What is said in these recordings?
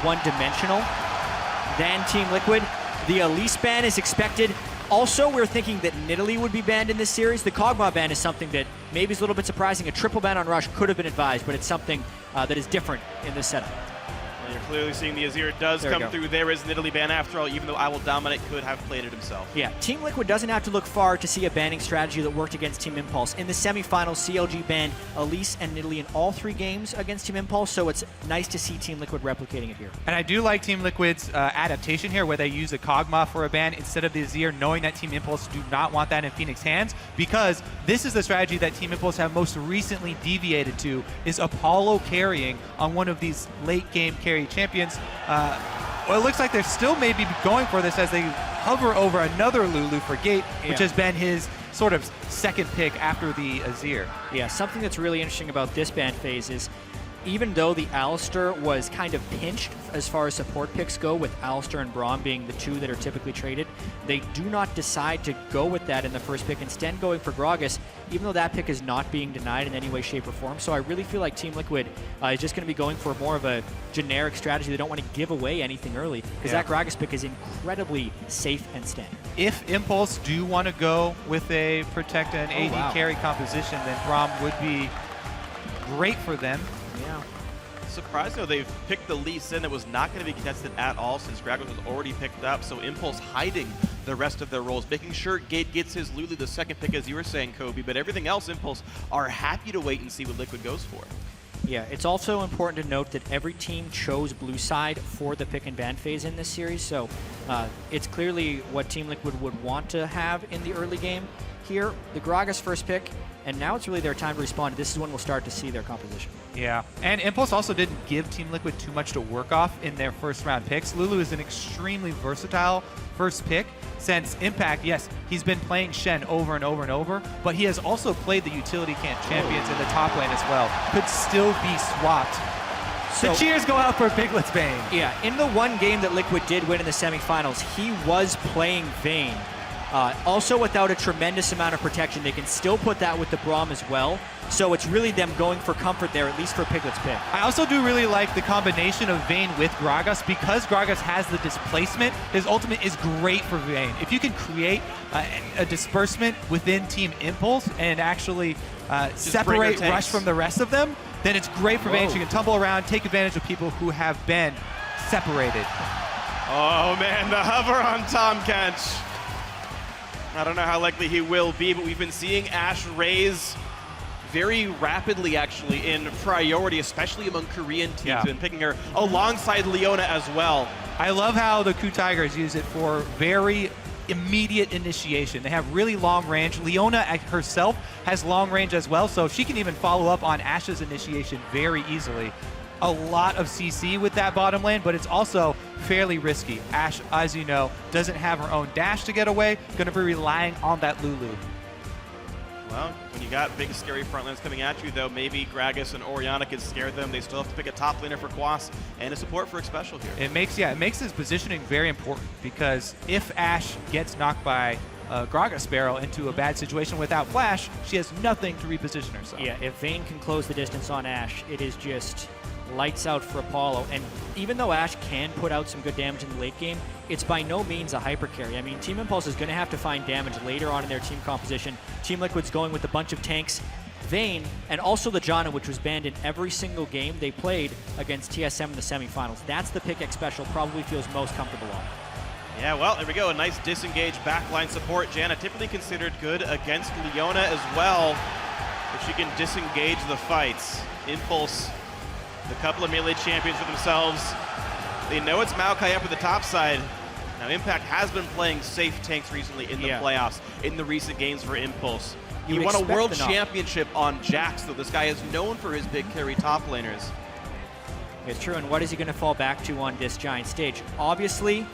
one-dimensional than Team Liquid. The Elise ban is expected. Also, we're thinking that Nidalee would be banned in this series. The Kog'Maw ban is something that maybe is a little bit surprising. A triple ban on Rush could have been advised, but it's something that is different in this setup. And you're clearly seeing the Azir does come through. There is Nidalee ban after all, even though IWillDominate could have played it himself. Yeah, Team Liquid doesn't have to look far to see a banning strategy that worked against Team Impulse. In the semifinals, CLG banned Elise and Nidalee in all 3 games against Team Impulse, so it's nice to see Team Liquid replicating it here. And I do like Team Liquid's adaptation here, where they use a Kog'Maw for a ban instead of the Azir, knowing that Team Impulse do not want that in FeniX hands, because this is the strategy that Team Impulse have most recently deviated to, is Apollo carrying on one of these late-game carry champions. Well, it looks like they're still maybe going for this as they hover over another Lulu for Gate, which has been his sort of second pick after the Azir. Yeah, something that's really interesting about this ban phase is even though the Alistar was kind of pinched as far as support picks go, with Alistar and Braum being the 2 that are typically traded, they do not decide to go with that in the first pick, instead going for Gragas, even though that pick is not being denied in any way, shape, or form. So I really feel like Team Liquid is just going to be going for more of a generic strategy. They don't want to give away anything early, because that Gragas pick is incredibly safe and standard. If Impulse do want to go with a Protect and AD carry composition, then Braum would be great for them. Yeah. Surprised though, they've picked the Lee Sin that was not going to be contested at all since Gragas was already picked up, so Impulse hiding the rest of their roles, making sure Gate gets his Lulu the second pick, as you were saying, Kobe, but everything else Impulse are happy to wait and see what Liquid goes for. Yeah, it's also important to note that every team chose blue side for the pick and ban phase in this series, so it's clearly what Team Liquid would want to have in the early game. Here, the Gragas first pick, and now it's really their time to respond. This is when we'll start to see their composition. Yeah, and Impulse also didn't give Team Liquid too much to work off in their first round picks. Lulu is an extremely versatile first pick, since Impact, yes, he's been playing Shen over and over and over, but he has also played the utility camp champions in the top lane as well. Could still be swapped. So the cheers go out for Piglet's Vayne. Yeah, in the one game that Liquid did win in the semifinals, he was playing Vayne. Also without a tremendous amount of protection. They can still put that with the Braum as well. So it's really them going for comfort there, at least for Piglet's pick. I also do really like the combination of Vayne with Gragas, because Gragas has the displacement. His ultimate is great for Vayne. If you can create a disbursement within Team Impulse and actually separate Rush from the rest of them, then it's great for Vayne. She can tumble around, take advantage of people who have been separated. Oh man, the hover on Tahm Kench. I don't know how likely he will be, but we've been seeing Ashe raise very rapidly, actually, in priority, especially among Korean teams, and picking her alongside Leona as well. I love how the Ku Tigers use it for very immediate initiation. They have really long range. Leona herself has long range as well, so she can even follow up on Ashe's initiation very easily. A lot of CC with that bottom lane, but it's also fairly risky. Ashe, as you know, doesn't have her own dash to get away, going to be relying on that Lulu. Well, when you got big, scary front lanes coming at you, though, maybe Gragas and ORianna could scare them. They still have to pick a top laner for Quas and a support for Xpecial here. It makes his positioning very important, because if Ashe gets knocked by Gragas Sparrow into a bad situation without Flash, she has nothing to reposition herself. Yeah, if Vayne can close the distance on Ashe, it is just lights out for Apollo. And even though Ashe can put out some good damage in the late game, it's by no means a hyper carry. I mean, Team Impulse is going to have to find damage later on in their team composition. Team Liquid's going with a bunch of tanks. Vayne, and also the Janna, which was banned in every single game they played against TSM in the semifinals. That's the pick Xpecial probably feels most comfortable on. Yeah, well, there we go. A nice disengage backline support. Janna typically considered good against Leona as well, if she can disengage the fights. Impulse, the couple of melee champions for themselves. They know it's Maokai up at the top side. Now, Impact has been playing safe tanks recently in the playoffs, in the recent games for Impulse. He won a world championship on Jax, though. This guy is known for his big carry top laners. It's true, and what is he going to fall back to on this giant stage? Obviously,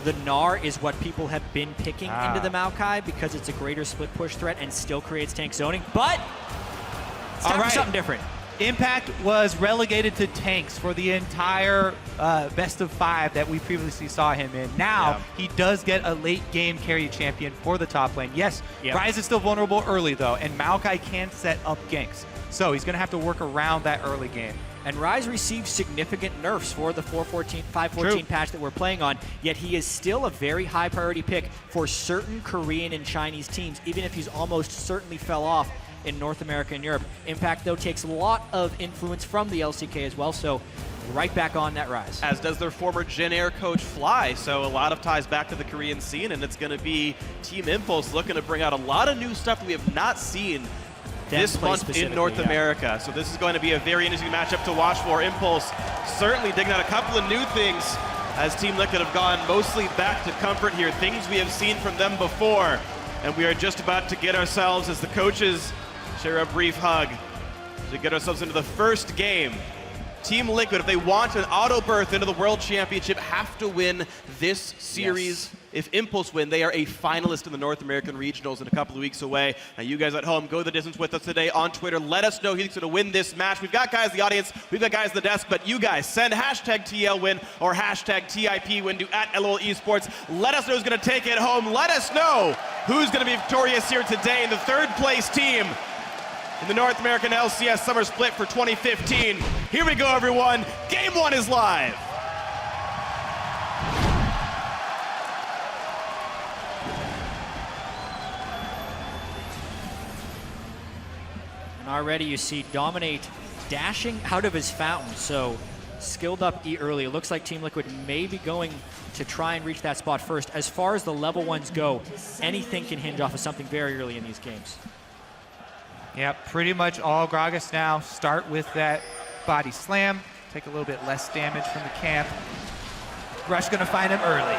the Gnar is what people have been picking into the Maokai, because it's a greater split push threat and still creates tank zoning, but it's time for something different. Impact was relegated to tanks for the entire best of 5 that we previously saw him in. Now, he does get a late game carry champion for the top lane. Yes, Ryze is still vulnerable early though, and Maokai can set up ganks. So he's gonna have to work around that early game. And Ryze received significant nerfs for the 5.14 patch that we're playing on, yet he is still a very high priority pick for certain Korean and Chinese teams, even if he's almost certainly fell off in North America and Europe. Impact, though, takes a lot of influence from the LCK as well, so right back on that Ryze. As does their former Gen Air coach Fly, so a lot of ties back to the Korean scene, and it's going to be Team Impulse looking to bring out a lot of new stuff that we have not seen this month in North America. So this is going to be a very interesting matchup to watch for. Impulse certainly digging out a couple of new things as Team Liquid have gone mostly back to comfort here, things we have seen from them before. And we are just about to get ourselves, as the coaches share a brief hug, to get ourselves into the first game. Team Liquid, if they want an auto berth into the World Championship, have to win this series. Yes. If Impulse win, they are a finalist in the North American Regionals in a couple of weeks away. Now you guys at home, go the distance with us today on Twitter. Let us know who's going to win this match. We've got guys in the audience, we've got guys in the desk, but you guys send hashtag TLWin or hashtag TIPWin to @LOL Esports. Let us know who's going to take it home. Let us know who's going to be victorious here today in the third place team in the North American LCS Summer Split for 2015. Here we go, everyone. Game 1 is live. And already you see Dominate dashing out of his fountain, so skilled up E early. It looks like Team Liquid may be going to try and reach that spot first. As far as the level 1s go, anything can hinge off of something very early in these games. Yeah, pretty much all Gragas now start with that body slam, take a little bit less damage from the camp. Rush gonna find him early.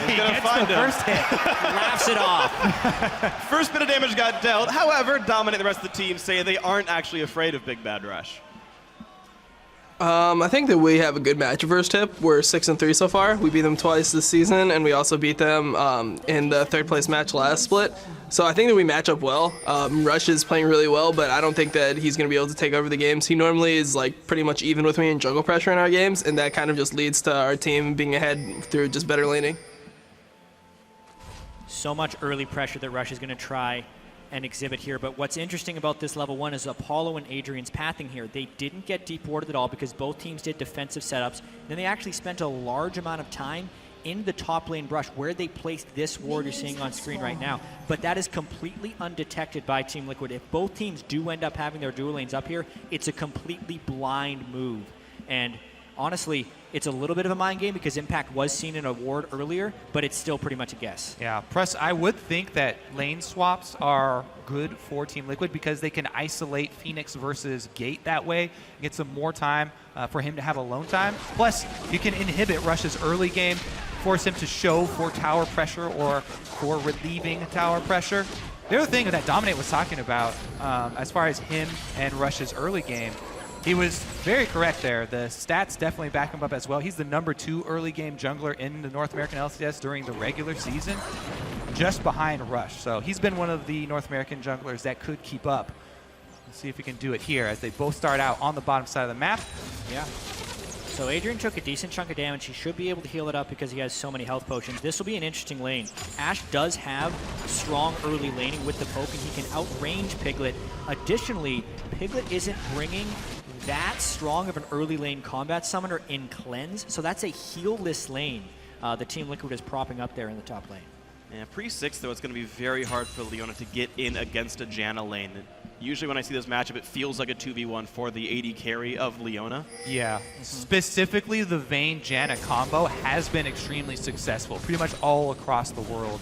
He's gonna find him. First hit. Laughs it off. First bit of damage got dealt. However, Dominate, the rest of the team say they aren't actually afraid of Big Bad Rush. I think that we have a good match versus Tip. We're 6-3 so far. We beat them twice this season, and we also beat them in the third place match last split. So I think that we match up well. Rush is playing really well, but I don't think that he's going to be able to take over the games. He normally is like pretty much even with me in jungle pressure in our games, and that kind of just leads to our team being ahead through just better laning. So much early pressure that Rush is going to try and exhibit here, but what's interesting about this level 1 is Apollo and Adrian's pathing here. They didn't get deep warded at all because both teams did defensive setups. Then they actually spent a large amount of time in the top lane brush where they placed this ward you're seeing on screen right now, but that is completely undetected by Team Liquid. If both teams do end up having their dual lanes up here, it's a completely blind move. And honestly, it's a little bit of a mind game because Impact was seen in a ward earlier, but it's still pretty much a guess. Yeah, Press, I would think that lane swaps are good for Team Liquid because they can isolate FeniX versus Gate that way, get some more time for him to have alone time. Plus, you can inhibit Rush's early game, force him to show for tower pressure or for relieving tower pressure. The other thing that Dominate was talking about as far as him and Rush's early game, he was very correct there. The stats definitely back him up as well. He's the #2 early game jungler in the North American LCS during the regular season, just behind Rush. So he's been one of the North American junglers that could keep up. Let's see if he can do it here as they both start out on the bottom side of the map. Yeah. So Adrian took a decent chunk of damage. He should be able to heal it up because he has so many health potions. This will be an interesting lane. Ashe does have strong early laning with the poke, and he can outrange Piglet. Additionally, Piglet isn't bringing that strong of an early lane combat summoner in Cleanse, so that's a heal-less lane the Team Liquid is propping up there in the top lane. Yeah, pre-6, though, it's going to be very hard for Leona to get in against a Janna lane. Usually when I see this matchup, it feels like a 2v1 for the AD carry of Leona. Yeah, specifically the Vayne Janna combo has been extremely successful, pretty much all across the world.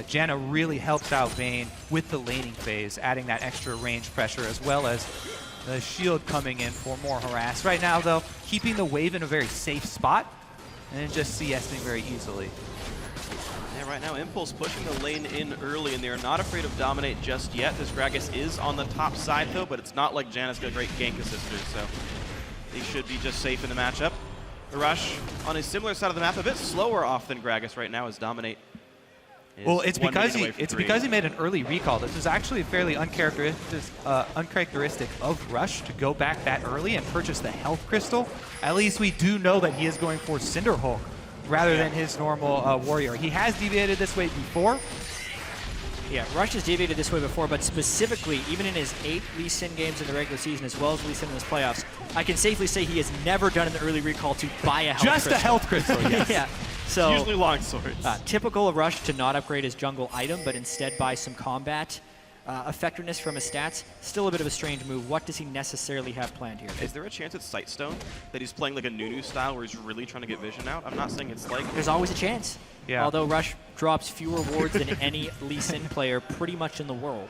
Janna really helps out Vayne with the laning phase, adding that extra range pressure as well as the shield coming in for more harass. Right now, though, keeping the wave in a very safe spot and just CSing very easily. Yeah, right now, Impulse pushing the lane in early, and they're not afraid of Dominate just yet. This Gragas is on the top side, though, but it's not like Janna's got a great gank assister, so they should be just safe in the matchup. The Rush on a similar side of the map, a bit slower off than Gragas right now as Dominate. Well, it's because he made an early recall. This is actually fairly uncharacteristic of Rush to go back that early and purchase the health crystal. At least we do know that he is going for Cinderhulk rather than his normal warrior. He has deviated this way before. Yeah, Rush has deviated this way before, but specifically, even in his 8 Lee Sin games in the regular season, as well as Lee Sin in his playoffs, I can safely say he has never done in the early recall to buy a health Just crystal. a health crystal, yes. Yeah. So, Usually long swords. typical of Rush to not upgrade his jungle item, but instead buy some combat effectiveness from his stats. Still a bit of a strange move. What does he necessarily have planned here? Is there a chance it's Sightstone? That he's playing like a Nunu style where he's really trying to get vision out? I'm not saying it's like... There's always a chance. Yeah. Although Rush drops fewer wards than any Lee Sin player pretty much in the world.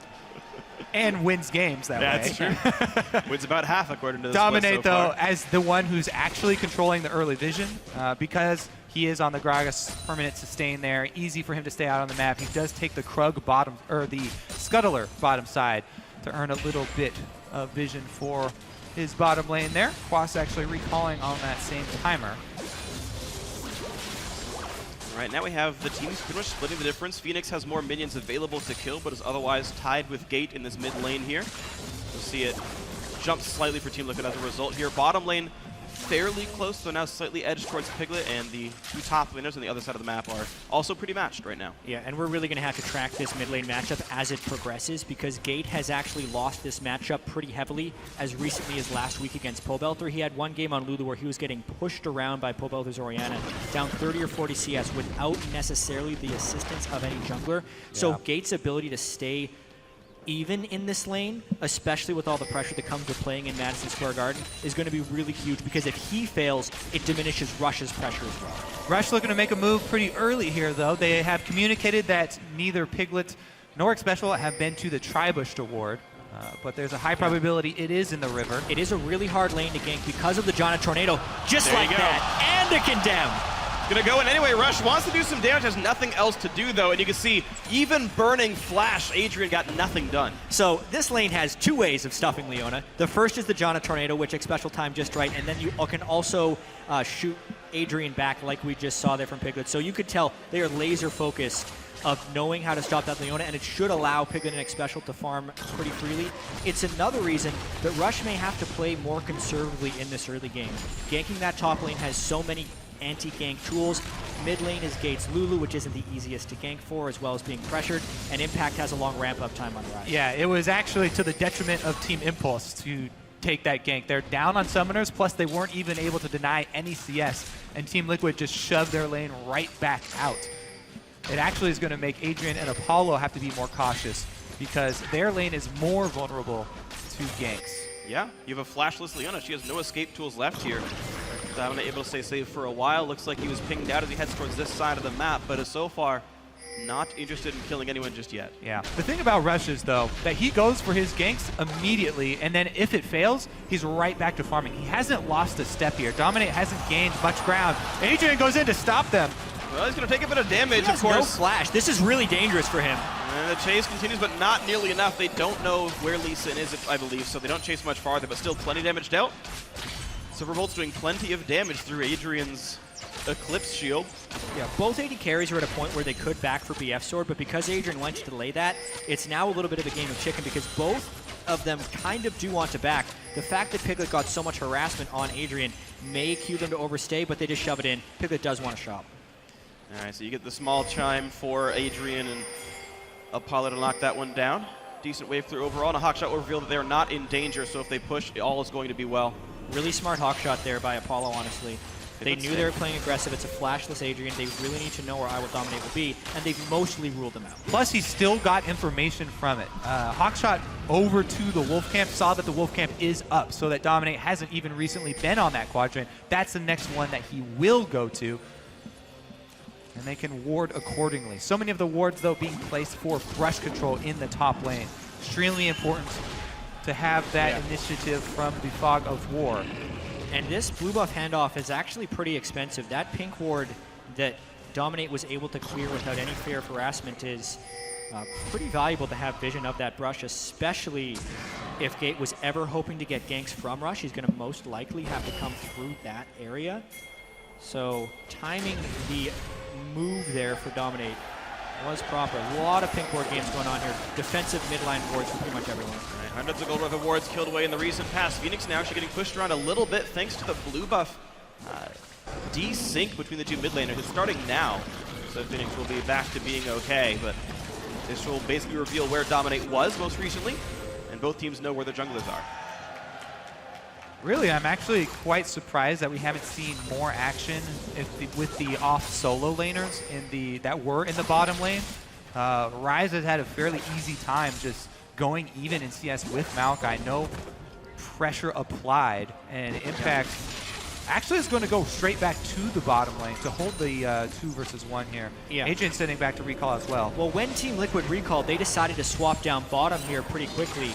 And wins games that way. That's true. Wins about half according to the Dominate, split so though, far. as the one who's actually controlling the early vision because he is on the Gragas permanent sustain there. Easy for him to stay out on the map. He does take the Krug bottom, or the Scuttler bottom side to earn a little bit of vision for his bottom lane there. Quas actually recalling on that same timer. All right, now we have the teams pretty much splitting the difference. FeniX has more minions available to kill, but is otherwise tied with Gate in this mid lane here. You'll see it jump slightly for Team Liquid as a result here. Bottom lane fairly close, so now slightly edged towards Piglet, and the 2 top laners on the other side of the map are also pretty matched right now. Yeah, and we're really going to have to track this mid lane matchup as it progresses, because Gate has actually lost this matchup pretty heavily as recently as last week against Pobelter. He had one game on Lulu where he was getting pushed around by Pobelter's ORianna, down 30 or 40 CS without necessarily the assistance of any jungler. So Gate's ability to stay even in this lane, especially with all the pressure that comes with playing in Madison Square Garden, is going to be really huge, because if he fails, it diminishes Rush's pressure as well. Rush looking to make a move pretty early here, though. They have communicated that neither Piglet nor Xpecial have been to the Tribush award, but there's a high probability it is in the river. It is a really hard lane to gank because of the Janna Tornado, just There like you go. that, and a condemn. Gonna go in anyway. Rush wants to do some damage, has nothing else to do though, and you can see even burning Flash, Adrian got nothing done. So this lane has 2 ways of stuffing Leona. The first is the Janna Tornado, which Xpecial timed just right, and then you can also shoot Adrian back like we just saw there from Piglet. So you could tell they are laser focused of knowing how to stop that Leona, and it should allow Piglet and Xpecial to farm pretty freely. It's another reason that Rush may have to play more conservatively in this early game. Ganking that top lane has so many anti-gank tools. Mid lane is Gate's Lulu, which isn't the easiest to gank for, as well as being pressured, and Impact has a long ramp-up time on Ryze. Yeah, it was actually to the detriment of Team Impulse to take that gank. They're down on summoners, plus they weren't even able to deny any CS, and Team Liquid just shoved their lane right back out. It actually is going to make Adrian and Apollo have to be more cautious, because their lane is more vulnerable to ganks. Yeah, you have a flashless Leona. She has no escape tools left here. Dominate able to stay safe for a while. Looks like he was pinged out as he heads towards this side of the map, but is so far not interested in killing anyone just yet. Yeah. The thing about Rush is, though, that he goes for his ganks immediately, and then if it fails, he's right back to farming. He hasn't lost a step here. Dominate hasn't gained much ground. Adrian goes in to stop them. Well, he's going to take a bit of damage, He has of course. no flash. This is really dangerous for him. And the chase continues, but not nearly enough. They don't know where Lee Sin is, I believe, so they don't chase much farther, but still plenty damage dealt. Silverbolt's doing plenty of damage through Adrian's Eclipse Shield. Yeah, both AD carries are at a point where they could back for BF Sword, but because Adrian went to delay that, it's now a little bit of a game of chicken, because both of them kind of do want to back. The fact that Piglet got so much harassment on Adrian may cue them to overstay, but they just shove it in. Piglet does want to shop. All right, so you get the small chime for Adrian and Apollo to knock that one down. Decent wave through overall, and a Hawkshot will reveal that they're not in danger, so if they push, all is going to be well. Really smart Hawkshot there by Apollo, honestly. They knew they were playing aggressive. It's a flashless Adrian. They really need to know where IWillDominate will be, and they've mostly ruled them out. Plus, he still got information from it. Hawkshot over to the Wolf Camp, saw that the Wolf Camp is up, so that Dominate hasn't even recently been on that quadrant. That's the next one that he will go to, and they can ward accordingly. So many of the wards, though, being placed for brush control in the top lane. Extremely important to have that initiative from the Fog of War. And this blue buff handoff is actually pretty expensive. That pink ward that Dominate was able to clear without any fear of harassment is pretty valuable to have vision of that brush, especially if Gate was ever hoping to get ganks from Rush. He's going to most likely have to come through that area. So timing the move there for Dominate was proper. A lot of pink ward games going on here. Defensive midline wards for pretty much everyone. Right, hundreds of gold worth of wards killed away in the recent past. FeniX now actually getting pushed around a little bit thanks to the blue buff desync between the two mid laners. It's starting now, so FeniX will be back to being okay, but This will basically reveal where Dominate was most recently, and both teams know where their junglers are. Really, I'm actually quite surprised that we haven't seen more action with the off solo laners that were in the bottom lane. Ryze has had a fairly easy time just going even in CS with Maokai. No pressure applied, and Impact actually is going to go straight back to the bottom lane to hold the 2 versus 1 here. Yeah. Adrian sitting back to recall as well. Well, when Team Liquid recalled, they decided to swap down bottom here pretty quickly.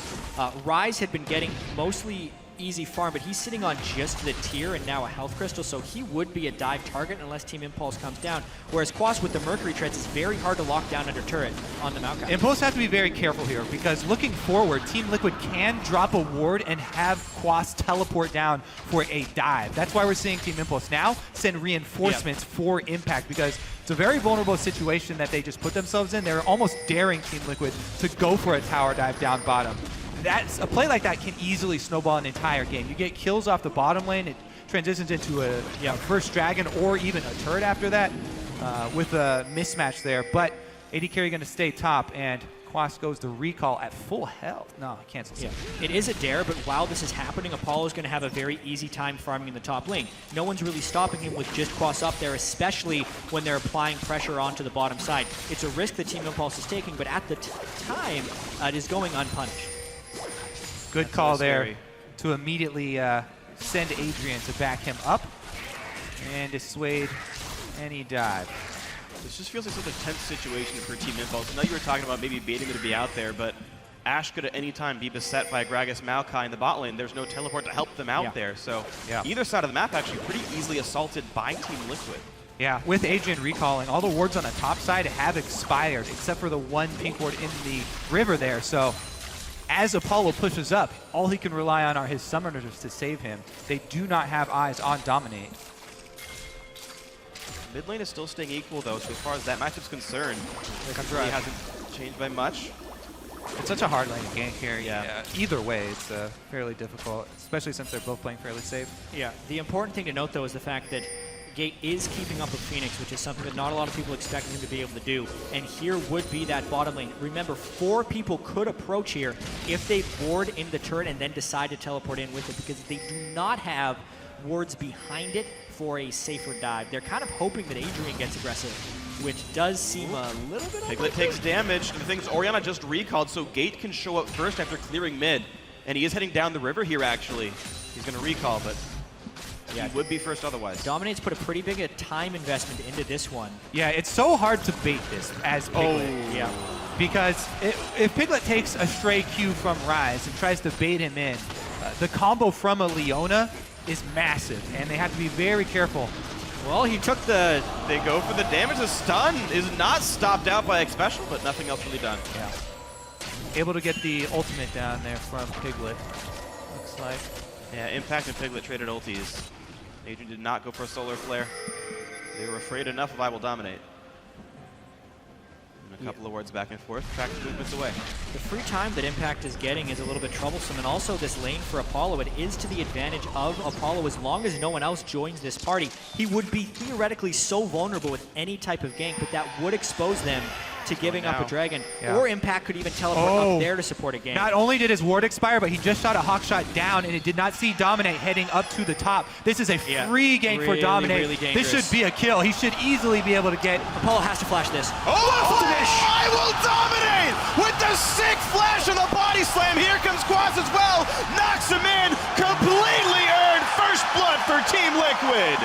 Ryze had been getting mostly easy farm, but he's sitting on just the tier and now a health crystal, so he would be a dive target unless Team Impulse comes down. Whereas Quas with the Mercury treads is very hard to lock down under turret on the Maokai. Impulse have to be very careful here because looking forward, Team Liquid can drop a ward and have Quas teleport down for a dive. That's why we're seeing Team Impulse now send reinforcements for Impact, because it's a very vulnerable situation that they just put themselves in. They're almost daring Team Liquid to go for a tower dive down bottom. A play like that can easily snowball an entire game. You get kills off the bottom lane, it transitions into a first dragon or even a turret after that with a mismatch there. But AD carry going to stay top, and Quas goes to recall at full health. No, cancels. Yeah. It is a dare, but while this is happening, Apollo's going to have a very easy time farming in the top lane. No one's really stopping him with just Quas up there, especially when they're applying pressure onto the bottom side. It's a risk that Team Impulse is taking, but at the time, it is going unpunished. Good call there to immediately send Adrian to back him up and dissuade any dive. This just feels like such a tense situation for Team Impulse. I know you were talking about maybe baiting them to be out there, but Ashe could at any time be beset by Gragas Maokai in the bot lane. There's no teleport to help them out there, so either side of the map actually pretty easily assaulted by Team Liquid. Yeah, with Adrian recalling, all the wards on the top side have expired, except for the one pink ward in the river there, so as Apollo pushes up, all he can rely on are his summoners to save him. They do not have eyes on Dominate. Mid lane is still staying equal, though, so as far as that matchup's concerned, it really hasn't changed by much. It's such a hard lane to gank here. Either way, it's fairly difficult, especially since they're both playing fairly safe. Yeah, the important thing to note, though, is the fact that Gate is keeping up with FeniX, which is something that not a lot of people expected him to be able to do. And here would be that bottom lane. Remember, 4 people could approach here if they ward in the turret and then decide to teleport in with it, because they do not have wards behind it for a safer dive. They're kind of hoping that Adrian gets aggressive, which does seem a little bit Piglet takes damage. The thing is, ORianna just recalled, so Gate can show up first after clearing mid. And he is heading down the river here, actually. He's going to recall, but he would be first otherwise. Dominate's put a pretty big time investment into this one. Yeah, it's so hard to bait this as Piglet. Yeah. Because if Piglet takes a stray Q from Ryze and tries to bait him in, the combo from a Leona is massive, and they have to be very careful. Well, he took the... They go for the damage. The stun is not stopped out by Xpecial, but nothing else really done. Yeah. Able to get the ultimate down there from Piglet, looks like. Yeah, Impact and Piglet traded ultis. Adrian did not go for a solar flare. They were afraid enough of IWillDominate. And a couple of words back and forth, practice movements away. The free time that Impact is getting is a little bit troublesome, and also this lane for Apollo, it is to the advantage of Apollo as long as no one else joins this party. He would be theoretically so vulnerable with any type of gank, but that would expose them to giving up a dragon, or Impact could even teleport up there to support a gank. Not only did his ward expire, but he just shot a hawk shot down, and it did not see Dominate heading up to the top. This is a free gank for Dominate. Really this should be a kill. He should easily be able to get... Apollo has to flash this. IWillDominate with the sick flash of the body slam. Here comes Quas as well. Knocks him in. Completely earned first blood for Team Liquid.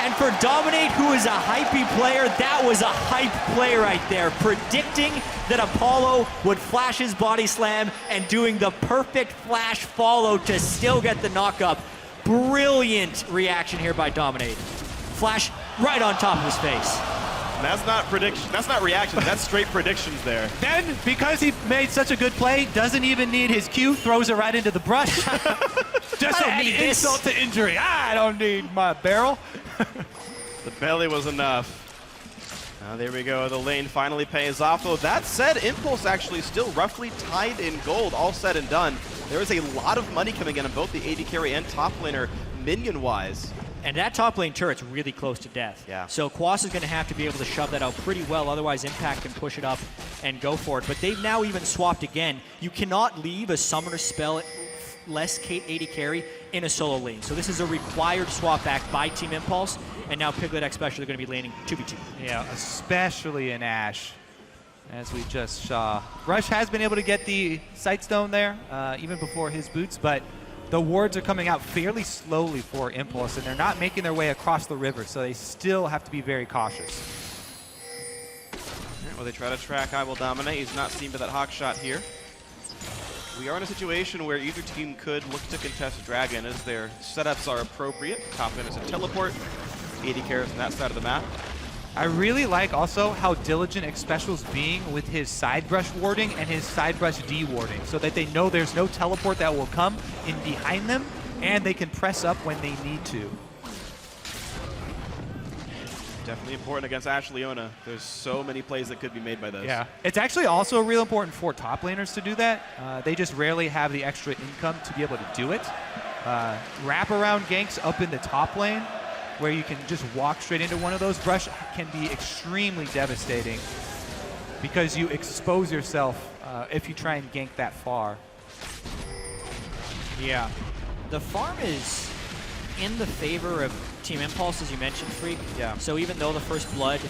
And for Dominate, who is a hypey player, that was a hype play right there. Predicting that Apollo would flash his body slam and doing the perfect flash follow to still get the knock-up. Brilliant reaction here by Dominate. Flash right on top of his face. And that's not prediction. That's not reactions. That's straight predictions there. Then, because he made such a good play, doesn't even need his Q, throws it right into the brush. Just an insult to injury. I don't need my barrel. The belly was enough. There we go. The lane finally pays off. Though that said, Impulse actually still roughly tied in gold, all said and done. There is a lot of money coming in on both the AD carry and top laner, minion-wise. And that top lane turret's really close to death. Yeah. So Quas is going to have to be able to shove that out pretty well, otherwise Impact can push it up and go for it. But they've now even swapped again. You cannot leave a summoner spell less Kate AD carry in a solo lane. So this is a required swap back by Team Impulse, and now Piglet Xpecial are going to be laning 2v2. Yeah, especially in Ashe, as we just saw. Rush has been able to get the Sightstone there, even before his boots, but the wards are coming out fairly slowly for Impulse, and they're not making their way across the river, so they still have to be very cautious. Well, they try to track IWillDominate. He's not seen by that hawk shot here. We are in a situation where either team could look to contest Dragon as their setups are appropriate. Top lane is a teleport, 80 carries on that side of the map. I really like also how diligent Xpecial's being with his side brush warding and his side brush de-warding, so that they know there's no teleport that will come in behind them, and they can press up when they need to. Definitely important against Ashe Leona. There's so many plays that could be made by those. Yeah, it's actually also real important for top laners to do that. They just rarely have the extra income to be able to do it. Wrap around ganks up in the top lane, where you can just walk straight into one of those brush, can be extremely devastating because you expose yourself if you try and gank that far. Yeah. The farm is in the favor of Team Impulse, as you mentioned, Phreak. Yeah. So even though the first blood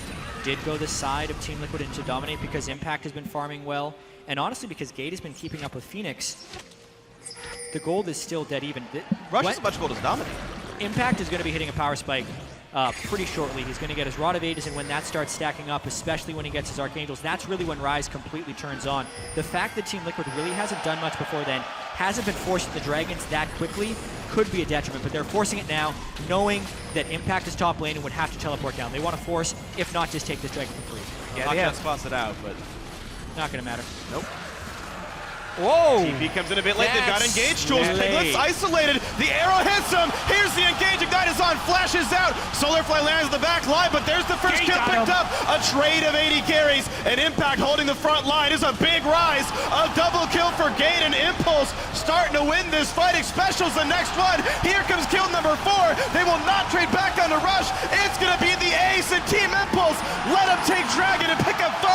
did go this side of Team Liquid into Dominate, because Impact has been farming well, and honestly because Gate has been keeping up with FeniX, the gold is still dead even. Rush as much gold as Dominate. Impact is going to be hitting a power spike pretty shortly. He's going to get his Rod of Ages, and when that starts stacking up, especially when he gets his Archangels, that's really when Ryze completely turns on. The fact that Team Liquid really hasn't done much before then, hasn't been forcing the Dragons that quickly, could be a detriment, but they're forcing it now, knowing that Impact is top lane and would have to teleport down. They want to force, if not just take this Dragon for free. Yeah, yeah. Spots it out, but not going to matter. Nope. Whoa! TP comes in a bit late. They've got engage tools. melee. Piglet's isolated. The arrow hits him. Here's the engage. Ignite is on. Flashes out. Solarfly lands the back line, but there's the first kill picked up. A trade of 80 carries. And Impact holding the front line is a big rise. A double kill for Gate and Impulse starting to win this fight. Xpecial's the next one. Here comes kill number 4. They will not trade back on the rush. It's going to be the ace and Team Impulse. Let him take Dragon and pick up 5.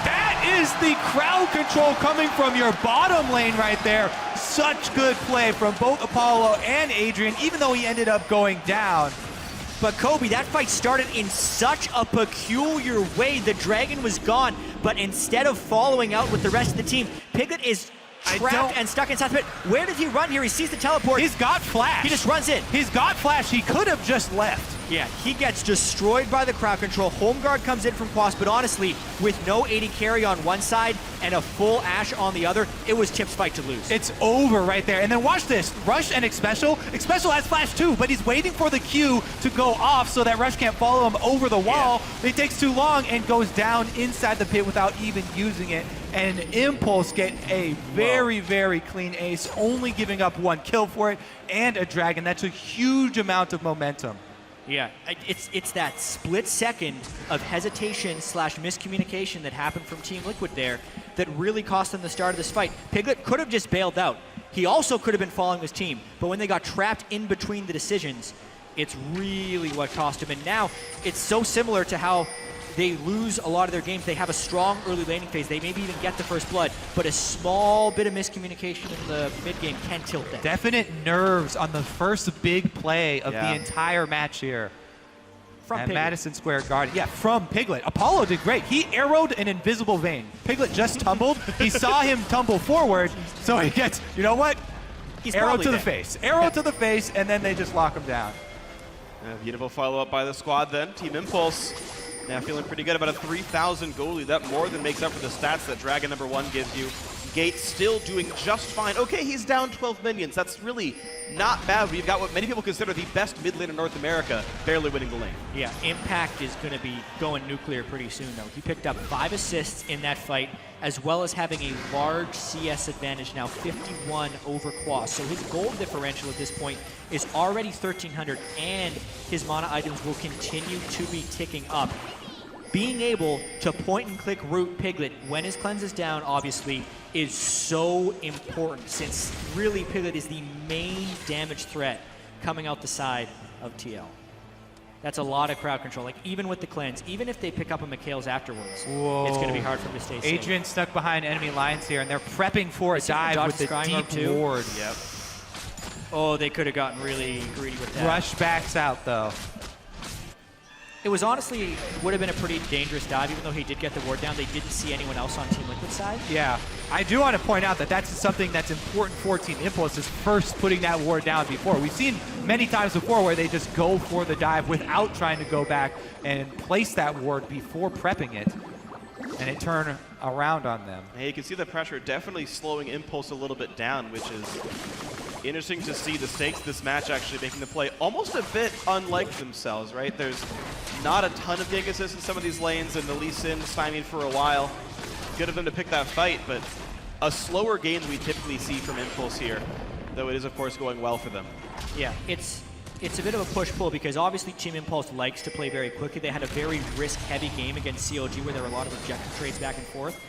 That is the crowd control coming from your bottom lane right there. Such good play from both Apollo and Adrian, even though he ended up going down. But Kobe, that fight started in such a peculiar way. The Dragon was gone, but instead of following out with the rest of the team, Piglet is trapped and stuck inside the pit. Where did he run here? He sees the teleport. He's got flash. He just runs in. He's got flash. He could have just left. Yeah, he gets destroyed by the crowd control. Home guard comes in from Quas, but honestly, with no 80 carry on one side and a full Ashe on the other, it was Tip's fight to lose. It's over right there. And then watch this. Rush and Xpecial. Xpecial has flash too, but he's waiting for the Q to go off so that Rush can't follow him over the wall. Yeah. It takes too long and goes down inside the pit without even using it. And Impulse get a very, very clean ace, only giving up 1 kill for it and a Dragon. That's a huge amount of momentum. Yeah, it's that split second of hesitation / miscommunication that happened from Team Liquid there that really cost them the start of this fight. Piglet could have just bailed out. He also could have been following his team, but when they got trapped in between the decisions, it's really what cost him. And now it's so similar to how they lose a lot of their games. They have a strong early laning phase. They maybe even get the first blood, but a small bit of miscommunication in the mid game can tilt them. Definite nerves on the first big play of the entire match here. From at Piglet. Madison Square Garden. Yeah, from Piglet. Apollo did great. He arrowed an invisible Vayne. Piglet just tumbled. He saw him tumble forward, so he gets, you know what? He's arrow to dead. the face. Arrow to the face, and then they just lock him down. A beautiful follow-up by the squad then. Team Impulse now feeling pretty good about a 3,000 goal lead. That more than makes up for the stats that Dragon number 1 gives you. Gate still doing just fine. Okay, he's down 12 minions. That's really not bad. We've got what many people consider the best mid lane in North America, barely winning the lane. Yeah, Impact is going to be going nuclear pretty soon, though. He picked up 5 assists in that fight, as well as having a large CS advantage now, 51 over Quas. So his gold differential at this point is already 1,300, and his mana items will continue to be ticking up. Being able to point-and-click root Piglet when his cleanse is down, obviously, is so important, since really Piglet is the main damage threat coming out the side of TL. That's a lot of crowd control. Like, even with the cleanse, even if they pick up a Mikhail's afterwards, Whoa. it's going to be hard for him to stay safe. Adrian stuck behind enemy lines here, and they're prepping for a dive with the deep ward. Yep. Oh, they could have gotten really greedy with that. Rush backs out, though. It was honestly, would have been a pretty dangerous dive, even though he did get the ward down. They didn't see anyone else on Team Liquid side. Yeah, I do want to point out that that's something that's important for Team Impulse, is first putting that ward down before. We've seen many times before where they just go for the dive without trying to go back and place that ward before prepping it, and it turned around on them. Hey, you can see the pressure definitely slowing Impulse a little bit down, which is interesting to see the stakes of this match actually making the play almost a bit unlike themselves, right? There's not a ton of gank assist in some of these lanes, and the Lee Sin stymied for a while. Good of them to pick that fight, but a slower game than we typically see from Impulse here, though it is, of course, going well for them. Yeah, it's a bit of a push-pull because obviously Team Impulse likes to play very quickly. They had a very risk-heavy game against COG where there were a lot of objective trades back and forth.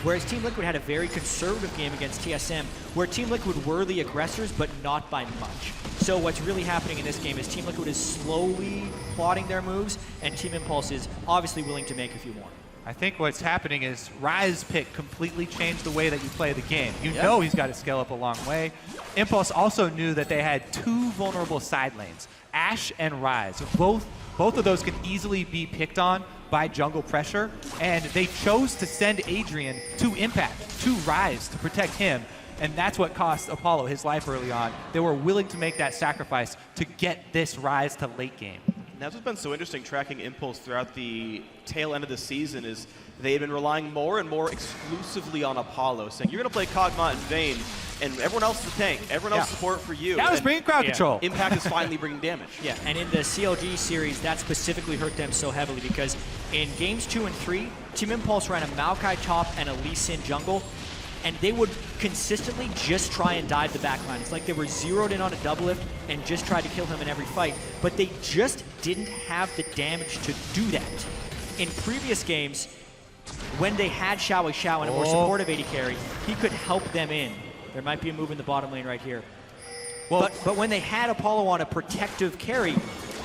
Whereas Team Liquid had a very conservative game against TSM, where Team Liquid were the aggressors, but not by much. So what's really happening in this game is Team Liquid is slowly plotting their moves, and Team Impulse is obviously willing to make a few more. I think what's happening is Ryze pick completely changed the way that you play the game. You know he's got to scale up a long way. Impulse also knew that they had two vulnerable side lanes, Ashe and Ryze. Both of those can easily be picked on by jungle pressure, and they chose to send Adrian to Impact, to Ryze, to protect him, and that's what cost Apollo his life early on. They were willing to make that sacrifice to get this Ryze to late game. That's what's been so interesting tracking Impulse throughout the tail end of the season is they've been relying more and more exclusively on Apollo, saying you're going to play Kog'Maw and Vayne, and everyone else is the tank. Everyone else is support for you. That was bringing crowd control. Impact is finally bringing damage. Yeah, and in the CLG series, that specifically hurt them so heavily because in games 2 and 3, Team Impulse ran a Maokai top and a Lee Sin jungle, and they would consistently just try and dive the backline. It's like they were zeroed in on a double lift and just tried to kill him in every fight, but they just didn't have the damage to do that. In previous games, when they had Xiao and a more supportive AD carry, he could help them in. There might be a move in the bottom lane right here. Well, but when they had Apollo on a protective carry,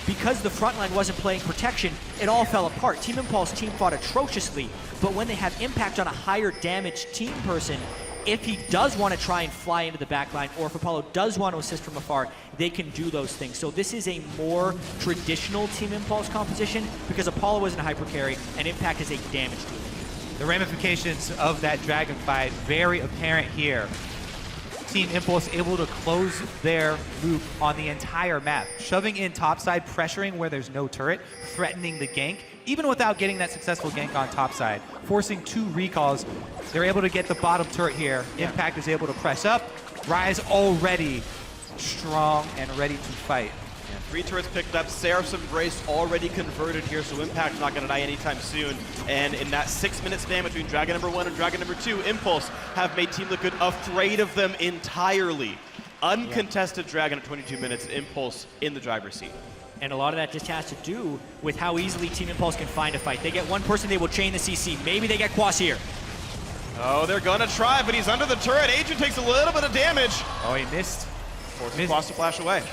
because the front line wasn't playing protection, it all fell apart. Team Impulse team fought atrociously, but when they have Impact on a higher damage team person, if he does want to try and fly into the back line, or if Apollo does want to assist from afar, they can do those things. So this is a more traditional Team Impulse composition because Apollo isn't a hyper carry and Impact is a damage team. The ramifications of that dragon fight very apparent here. Team Impulse able to close their loop on the entire map, shoving in topside, pressuring where there's no turret, threatening the gank, even without getting that successful gank on topside, forcing 2 recalls. They're able to get the bottom turret here. Impact is able to press up. Ryze already strong and ready to fight. 3 turrets picked up, Seraph's Embrace already converted here, so Impact's not going to die anytime soon. And in that 6-minute span between Dragon number 1 and Dragon number 2, Impulse have made Team Liquid afraid of them entirely. Uncontested Dragon at 22 minutes, Impulse in the driver's seat. And a lot of that just has to do with how easily Team Impulse can find a fight. They get one person, they will chain the CC. Maybe they get Quas here. Oh, they're going to try, but he's under the turret. Adrian takes a little bit of damage. Oh, he missed. Forces Quas to flash away.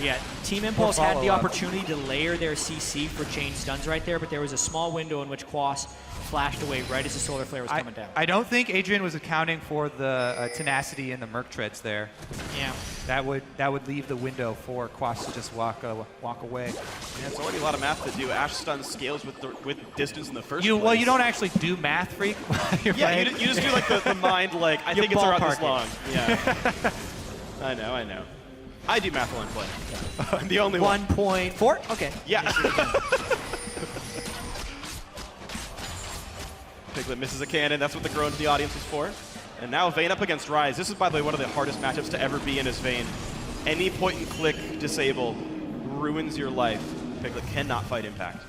Yeah, Team Impulse had the opportunity to layer their CC for chain stuns right there, but there was a small window in which Quas flashed away right as the Solar Flare was coming down. I don't think Adrian was accounting for the tenacity in the Merc treads there. Yeah. That would leave the window for Quas to just walk away. Yeah, it's already a lot of math to do. Ashe stun scales with distance in the first place. Well, you don't actually do math, Phreak. Yeah, you just do like the mind, like, I think it's around this long. Yeah. I know. I do math while I'm playing. I'm the only one. 1.4? Okay. Yeah. Piglet misses a cannon. That's what the groan to the audience was for. And now Vayne up against Ryze. This is, by the way, one of the hardest matchups to ever be in as Vayne. Any point-and-click disable ruins your life. Piglet cannot fight Impact.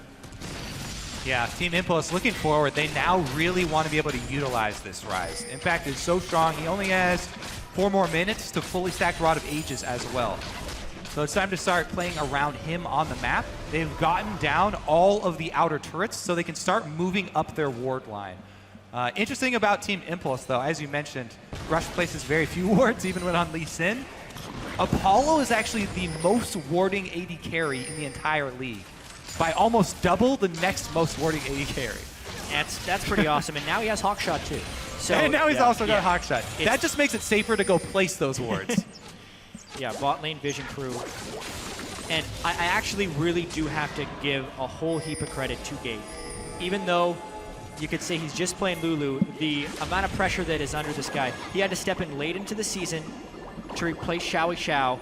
Yeah, Team Impulse looking forward. They now really want to be able to utilize this Ryze. Impact is so strong. He only has 4 more minutes to fully stack Rod of Ages as well. So it's time to start playing around him on the map. They've gotten down all of the outer turrets, so they can start moving up their ward line. Interesting about Team Impulse, though, as you mentioned, Rush places very few wards, even when on Lee Sin. Apollo is actually the most warding AD carry in the entire league, by almost double the next most warding AD carry. That's pretty awesome. And now he has Hawkshot too. So And now he's also got Hawkshot. It's- That just makes it safer to go place those wards. yeah, bot lane vision crew. And I actually really do have to give a whole heap of credit to Gabe. Even though you could say he's just playing Lulu, the amount of pressure that is under this guy, he had to step in late into the season to replace Xiao,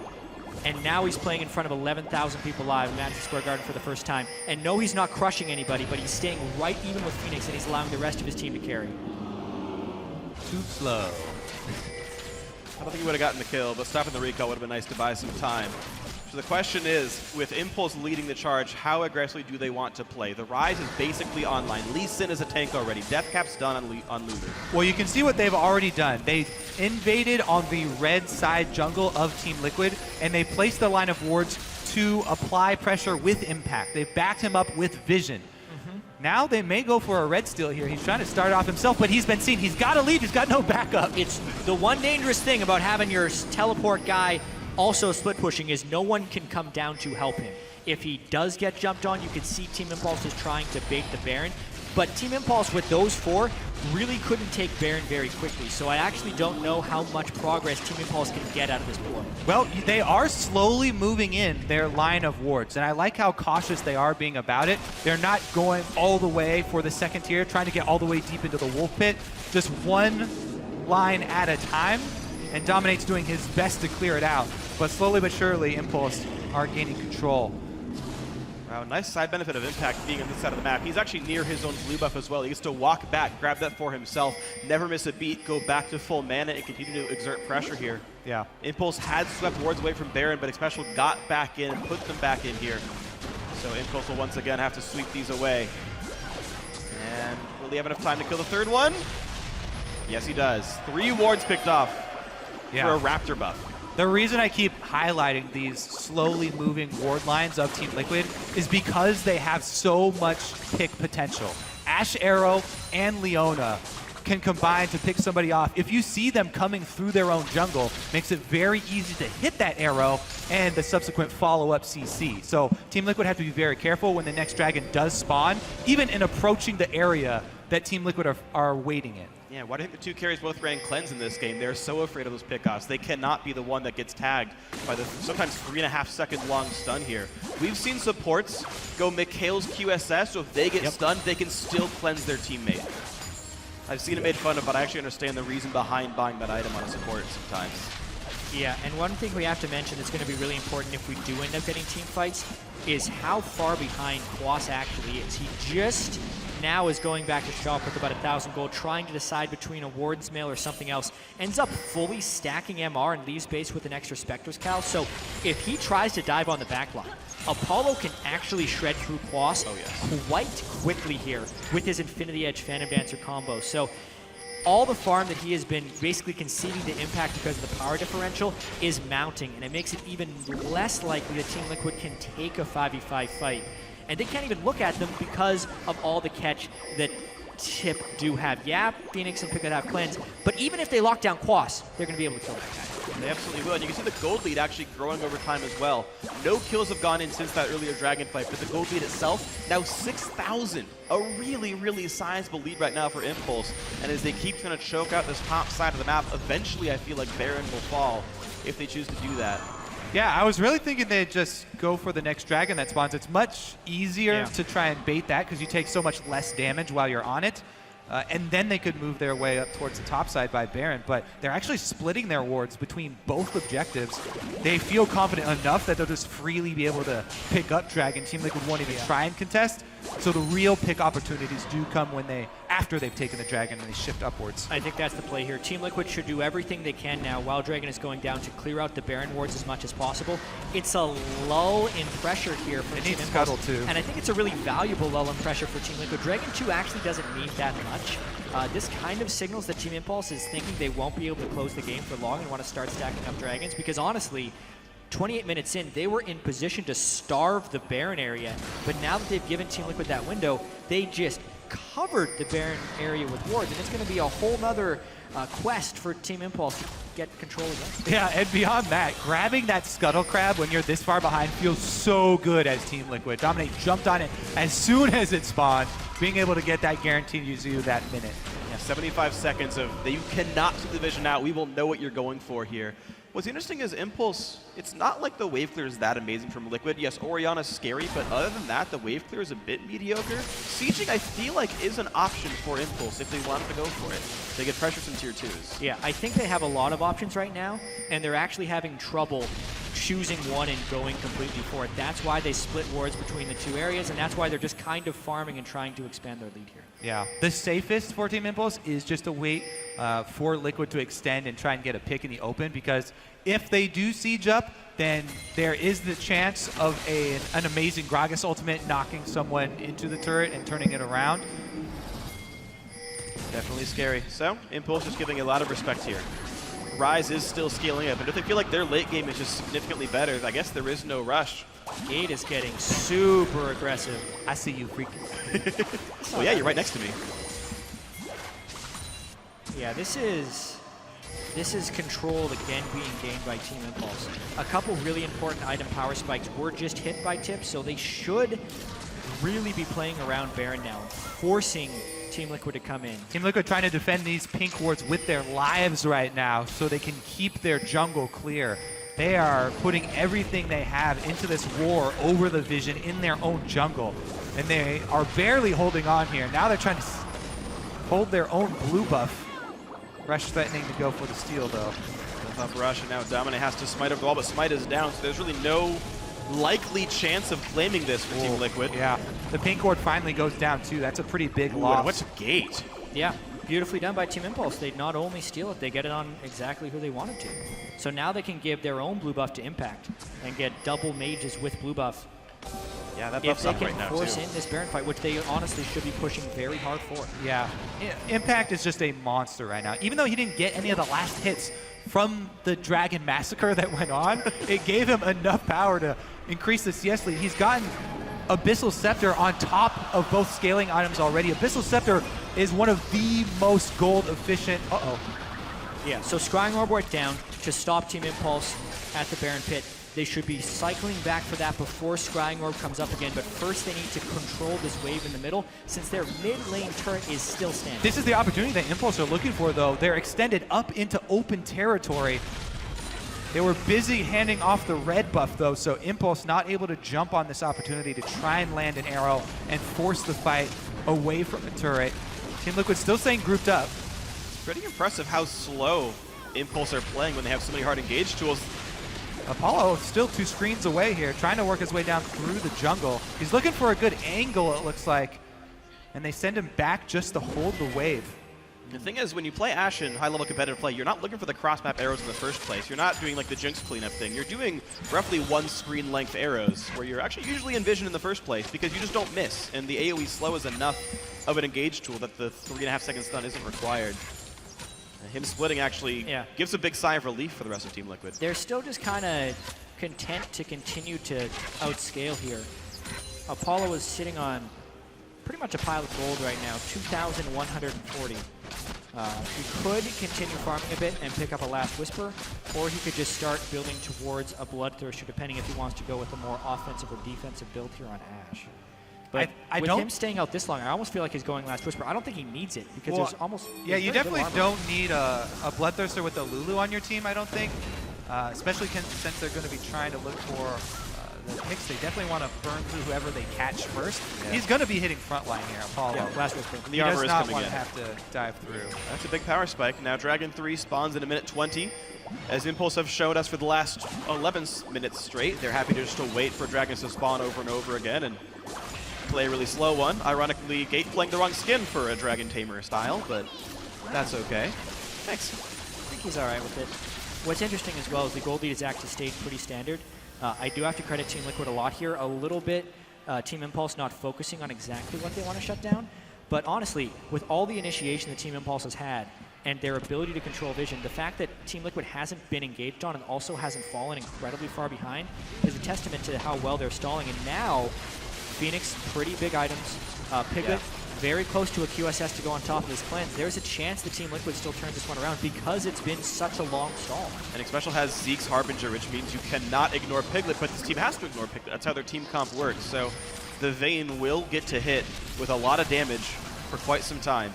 and now he's playing in front of 11,000 people live in Madison Square Garden for the first time. And no, he's not crushing anybody, but he's staying right even with FeniX, and he's allowing the rest of his team to carry. Too slow. I don't think he would have gotten the kill, but stopping the recall would have been nice to buy some time. So the question is, with Impulse leading the charge, how aggressively do they want to play? The Ryze is basically online. Lee Sin is a tank already. Deathcap's done on Lulu. Well, you can see what they've already done. They invaded on the red side jungle of Team Liquid, and they placed the line of wards to apply pressure with impact. They backed him up with vision. Now they may go for a red steal here. He's trying to start off himself, but he's been seen. He's got to leave. He's got no backup. It's the one dangerous thing about having your teleport guy also split pushing is no one can come down to help him. If he does get jumped on, you can see Team Impulse is trying to bait the Baron. But Team Impulse with those four really couldn't take Baron very quickly. So I actually don't know how much progress Team Impulse can get out of this play. Well, they are slowly moving in their line of wards, and I like how cautious they are being about it. They're not going all the way for the second tier, trying to get all the way deep into the wolf pit. Just one line at a time, and Dominate's doing his best to clear it out. But slowly but surely, Impulse are gaining control. Wow, nice side benefit of Impact being on this side of the map. He's actually near his own blue buff as well. He gets to walk back, grab that for himself, never miss a beat, go back to full mana, and continue to exert pressure here. Yeah. Impulse had swept wards away from Baron, but Xpecial got back in and put them back in here. So Impulse will once again have to sweep these away. And will he have enough time to kill the third one? Yes, he does. 3 wards picked off for a Raptor buff. The reason I keep highlighting these slowly moving ward lines of Team Liquid is because they have so much pick potential. Ashe Arrow and Leona can combine to pick somebody off. If you see them coming through their own jungle, makes it very easy to hit that arrow and the subsequent follow-up CC. So Team Liquid have to be very careful when the next dragon does spawn, even in approaching the area that Team Liquid are waiting in. Yeah, why do you think the 2 carries both ran cleanse in this game? They're so afraid of those pickoffs. They cannot be the one that gets tagged by the sometimes 3.5 second long stun here. We've seen supports go Mikhail's QSS, so if they get stunned, they can still cleanse their teammate. I've seen it made fun of, but I actually understand the reason behind buying that item on a support sometimes. Yeah, and one thing we have to mention that's going to be really important if we do end up getting team fights is how far behind Quas actually is. He just now is going back to shop with about 1,000 gold, trying to decide between a Warden's Mail or something else. Ends up fully stacking MR and leaves base with an extra Spectre's Cowl. So if he tries to dive on the backline, Apollo can actually shred through Quas quite quickly here with his Infinity Edge Phantom Dancer combo. So all the farm that he has been basically conceding to Impact because of the power differential is mounting, and it makes it even less likely that Team Liquid can take a 5v5 fight. And they can't even look at them because of all the catch that Tip do have. Yeah, FeniX and Piglet have cleanse, but even if they lock down Quas, they're going to be able to kill that guy. They absolutely will, and you can see the gold lead actually growing over time as well. No kills have gone in since that earlier dragon fight, but the gold lead itself, now 6,000. A really, really sizable lead right now for Impulse, and as they keep trying to choke out this top side of the map, eventually I feel like Baron will fall if they choose to do that. Yeah, I was really thinking they'd just go for the next dragon that spawns. It's much easier to try and bait that because you take so much less damage while you're on it. And then they could move their way up towards the top side by Baron, but they're actually splitting their wards between both objectives. They feel confident enough that they'll just freely be able to pick up Dragon. Team Liquid won't even try and contest. So the real pick opportunities do come when after they've taken the Dragon and they shift upwards. I think that's the play here. Team Liquid should do everything they can now while Dragon is going down to clear out the Baron wards as much as possible. It's a lull in pressure here for Team Impulse. Scuttle too. And I think it's a really valuable lull in pressure for Team Liquid. Dragon 2 actually doesn't need that much. This kind of signals that Team Impulse is thinking they won't be able to close the game for long and want to start stacking up Dragons, because honestly, 28 minutes in, they were in position to starve the Baron area, but now that they've given Team Liquid that window, they just covered the Baron area with wards, and it's going to be a whole nother quest for Team Impulse to get control against. Yeah, and beyond that, grabbing that Scuttle Crab when you're this far behind feels so good as Team Liquid. Dominate jumped on it as soon as it spawned, being able to get that guaranteed you that minute. Yeah, 75 seconds of you cannot see the vision out. We will know what you're going for here. What's interesting is Impulse, it's not like the wave clear is that amazing from Liquid. Yes, ORianna's scary, but other than that, the wave clear is a bit mediocre. Sieging, I feel like, is an option for Impulse if they wanted to go for it. They get pressure some tier 2s. Yeah, I think they have a lot of options right now, and they're actually having trouble choosing one and going completely for it. That's why they split wards between the two areas, and that's why they're just kind of farming and trying to expand their lead here. Yeah, the safest for Team Impulse is just to wait for Liquid to extend and try and get a pick in the open, because if they do siege up, then there is the chance of an amazing Gragas ultimate knocking someone into the turret and turning it around. Definitely scary. So, Impulse is giving a lot of respect here. Ryze is still scaling up, and if they feel like their late game is just significantly better, I guess there is no rush. Gate is getting super aggressive. I see you, Phreak. Oh yeah, you're right next to me. Yeah, this is control again being gained by Team Impulse. A couple really important item power spikes were just hit by tips, so they should really be playing around Baron now, forcing Team Liquid to come in. Team Liquid trying to defend these pink wards with their lives right now so they can keep their jungle clear. They are putting everything they have into this war over the vision in their own jungle, and they are barely holding on here. Now they're trying to hold their own blue buff. Rush threatening to go for the steal, though. Up rush, and now Dominate has to smite over the wall, but smite is down, so there's really no likely chance of claiming this for Team Liquid. Yeah, the pink ward finally goes down, too. That's a pretty big loss. What's a gate? Yeah, beautifully done by Team Impulse. They not only steal it, they get it on exactly who they wanted to. So now they can give their own blue buff to Impact and get double mages with blue buff. Yeah, that If buff's they up can right now, force too. in this Baron fight, which they honestly should be pushing very hard for. Yeah, Impact is just a monster right now. Even though he didn't get any of the last hits from the Dragon Massacre that went on, it gave him enough power to increase the CS lead. He's gotten Abyssal Scepter on top of both scaling items already. Abyssal Scepter is one of the most gold efficient. Yeah, so Scrying Orb went down to stop Team Impulse at the Baron Pit. They should be cycling back for that before Scrying Orb comes up again, but first they need to control this wave in the middle since their mid lane turret is still standing. This is the opportunity that Impulse are looking for, though. They're extended up into open territory. They were busy handing off the red buff, though, so Impulse not able to jump on this opportunity to try and land an arrow and force the fight away from the turret. Team Liquid still staying grouped up. It's pretty impressive how slow Impulse are playing when they have so many hard engage tools. Apollo still 2 screens away here, trying to work his way down through the jungle. He's looking for a good angle, it looks like, and they send him back just to hold the wave. The thing is, when you play Ashe in high-level competitive play, you're not looking for the cross-map arrows in the first place. You're not doing like the Jinx cleanup thing. You're doing roughly 1 screen length arrows, where you're actually usually in vision in the first place because you just don't miss, and the AoE slow is enough of an engage tool that the 3.5 second stun isn't required. Him splitting actually gives a big sigh of relief for the rest of Team Liquid. They're still just kind of content to continue to outscale here. Apollo is sitting on pretty much a pile of gold right now, 2,140. He could continue farming a bit and pick up a Last Whisper, or he could just start building towards a Bloodthirster, depending if he wants to go with a more offensive or defensive build here on Ashe. But with him staying out this long, I almost feel like he's going Last Whisper. I don't think he needs it because there's almost... Yeah, you definitely don't need a Bloodthirster with a Lulu on your team, I don't think. Especially since they're going to be trying to look for the picks. They definitely want to burn through whoever they catch first. Yeah. He's going to be hitting frontline here, Apollo. Yeah, Last Whisper. The armor is coming in. He does not want to have to dive through. That's a big power spike. Now Dragon 3 spawns in a minute 20. As Impulse have showed us for the last 11 minutes straight, they're happy to just to wait for Dragons to spawn over and over again and play a really slow one. Ironically, Gate playing the wrong skin for a Dragon Tamer style, but that's okay. Thanks. I think he's all right with it. What's interesting as well is the gold lead has actually stayed pretty standard. I do have to credit Team Liquid a lot here. A little bit Team Impulse not focusing on exactly what they want to shut down. But honestly, with all the initiation that Team Impulse has had and their ability to control vision, the fact that Team Liquid hasn't been engaged on and also hasn't fallen incredibly far behind is a testament to how well they're stalling. And now, FeniX, pretty big items. Piglet, very close to a QSS to go on top of this cleanse. There's a chance the Team Liquid still turns this one around because it's been such a long stall. And Xpecial has Zeke's Harbinger, which means you cannot ignore Piglet, but this team has to ignore Piglet. That's how their team comp works. So the Vayne will get to hit with a lot of damage for quite some time.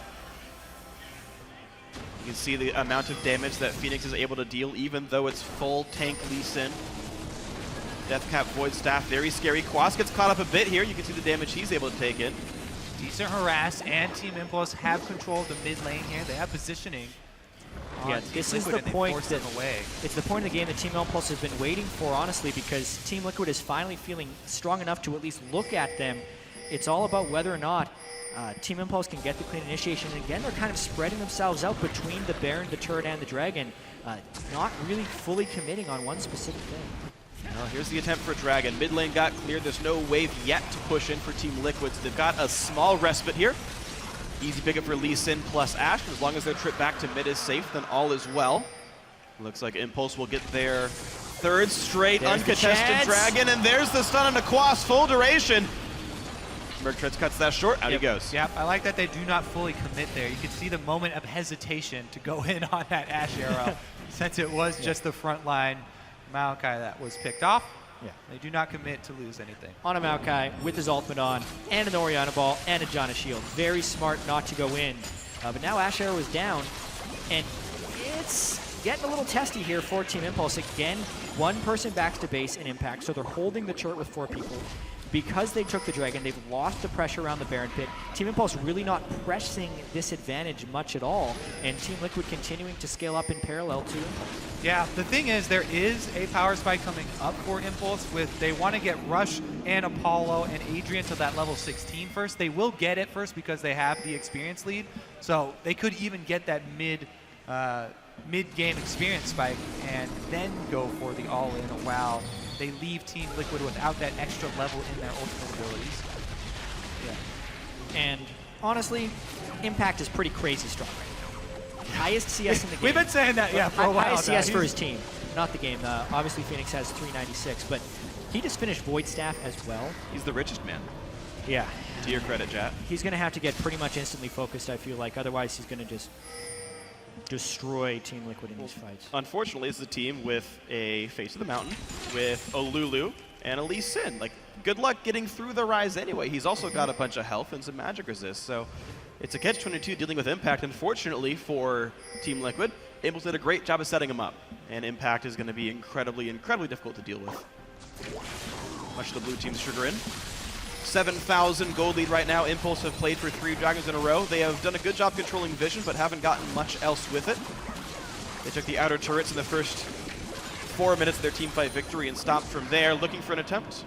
You can see the amount of damage that FeniX is able to deal, even though it's full tank Lee Sin. Deathcap Void Staff, very scary. Quas gets caught up a bit here. You can see the damage he's able to take in. Decent harass, and Team Impulse have control of the mid lane here. They have positioning. Yeah, this is the point that it's the point of the game that Team Impulse has been waiting for, honestly, because Team Liquid is finally feeling strong enough to at least look at them. It's all about whether or not Team Impulse can get the clean initiation. And again, they're kind of spreading themselves out between the Baron, the Turret, and the Dragon, not really fully committing on one specific thing. Well, here's the attempt for Dragon. Mid lane got cleared. There's no wave yet to push in for Team Liquid. So they've got a small respite here. Easy pickup for Lee Sin plus Ashe. As long as their trip back to mid is safe, then all is well. Looks like Impulse will get their third straight uncontested Dragon, and there's the stun on the Quas, full duration. Merktreads cuts that short, out he goes. Yep, I like that they do not fully commit there. You can see the moment of hesitation to go in on that Ashe arrow, since it was just the front line Maokai that was picked off. Yeah, they do not commit to lose anything. On a Maokai with his ultimate on, and an ORianna ball, and a Janna shield. Very smart not to go in. But now Ashe arrow is down, and it's getting a little testy here for Team Impulse. Again, one person backs to base in Impact, so they're holding the turret with 4 people. Because they took the Dragon, they've lost the pressure around the Baron pit. Team Impulse really not pressing this advantage much at all, and Team Liquid continuing to scale up in parallel too. Yeah, the thing is, there is a power spike coming up for Impulse. They want to get Rush and Apollo and Adrian to that level 16 first. They will get it first because they have the experience lead, so they could even get that mid-game experience spike and then go for the all-in while they leave Team Liquid without that extra level in their ultimate abilities. Yeah. And honestly, Impact is pretty crazy strong right now. Highest CS in the game. We've been saying that, yeah, for a while. Highest CS for his team, not the game. Obviously, FeniX has 396, but he just finished Void Staff as well. He's the richest man. Yeah. To your credit, Jatt. He's going to have to get pretty much instantly focused, I feel like. Otherwise, he's going to just destroy Team Liquid in these fights. Unfortunately, it's a team with a Face of the Mountain, with a Lulu, and a Lee Sin. Like, good luck getting through the Ryze anyway. He's also got a bunch of health and some magic resist, so it's a catch-22 dealing with Impact. Unfortunately for Team Liquid, Impulse did a great job of setting him up, and Impact is going to be incredibly, incredibly difficult to deal with. Much to the blue team's chagrin. 7,000 gold lead right now. Impulse have played for 3 Dragons in a row. They have done a good job controlling vision, but haven't gotten much else with it. They took the outer turrets in the first 4 minutes of their team fight victory and stopped from there, looking for an attempt.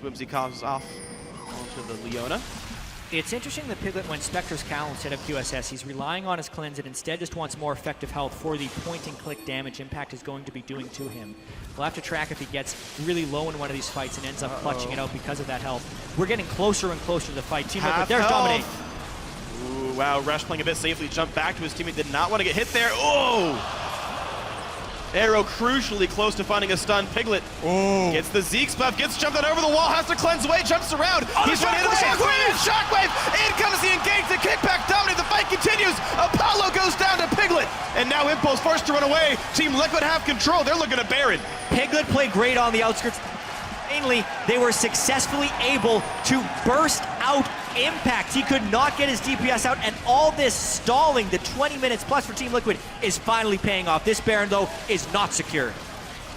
Swimsy comes off onto the Leona. It's interesting that Piglet went Spectre's Cowl instead of QSS. He's relying on his cleanse and instead just wants more effective health for the point-and-click damage Impact is going to be doing to him. We'll have to track if he gets really low in one of these fights and ends up clutching it out because of that health. We're getting closer and closer to the fight. Team Liquid, there's Dominate. Ooh, wow, Rush playing a bit safely, jumped back to his teammate, did not want to get hit there. Oh! Arrow crucially close to finding a stun. Piglet gets the Zeke's buff, gets jumped on over the wall, has to cleanse away, jumps around. He's running into the shockwave! In comes the engage, the kickback, Dominate, the fight continues. Apollo goes down to Piglet, and now Impulse forced to run away. Team Liquid have control, they're looking at Baron. Piglet played great on the outskirts. Mainly, they were successfully able to burst out Impact. He could not get his DPS out, and all this stalling, the 20 minutes plus for Team Liquid, is finally paying off. This Baron, though, is not secure.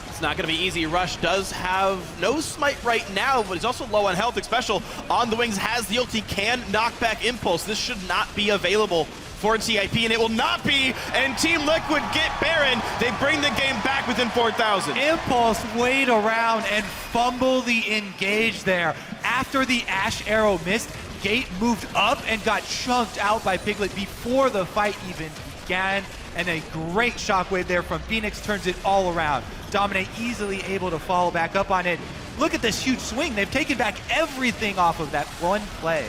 It's not going to be easy. Rush does have no smite right now, but he's also low on health. Xpecial on the wings has the ult. He can knock back Impulse. This should not be available for TIP, and it will not be, and Team Liquid get Baron. They bring the game back within 4,000. Impulse wait around and fumble the engage there. After the Ashe arrow missed, Gate moved up and got chunked out by Piglet before the fight even began, and a great shockwave there from FeniX turns it all around. Dominate easily able to follow back up on it. Look at this huge swing. They've taken back everything off of that one play.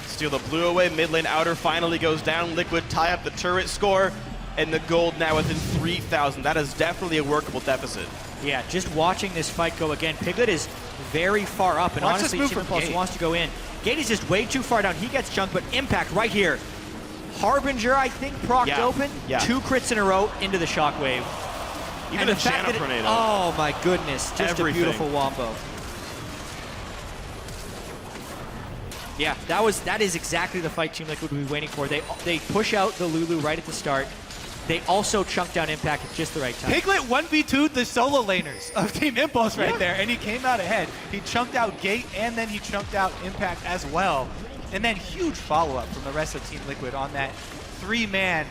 Steal the blue away, mid lane outer finally goes down. Liquid tie up the turret score, and the gold now within 3,000. That is definitely a workable deficit. Yeah, just watching this fight go again, Piglet is very far up, and honestly, Team Impulse wants to go in. Gate is just way too far down. He gets junked, but Impact right here. Harbinger, I think, procced open. Yeah. 2 crits in a row into the shockwave. Even and a the fact Janna that tornado. Oh my goodness, just Everything. a beautiful wombo. Yeah, that is exactly the fight Team Liquid would be waiting for. They push out the Lulu right at the start. They also chunk down Impact at just the right time. Piglet 1v2'd the solo laners of Team Impulse right there, and he came out ahead. He chunked out Gate, and then he chunked out Impact as well. And then huge follow-up from the rest of Team Liquid on that 3-man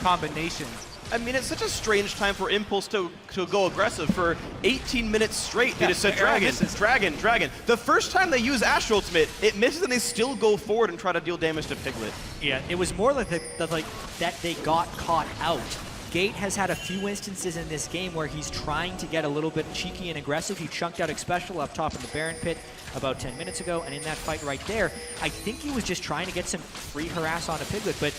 combination. I mean, it's such a strange time for Impulse to go aggressive for 18 minutes straight. They just said Dragon. The first time they use Ashe ultimate, it misses and they still go forward and try to deal damage to Piglet. Yeah, it was more like that they got caught out. Gate has had a few instances in this game where he's trying to get a little bit cheeky and aggressive. He chunked out Xpecial up top in the Baron pit about 10 minutes ago, and in that fight right there, I think he was just trying to get some free harass onto Piglet, but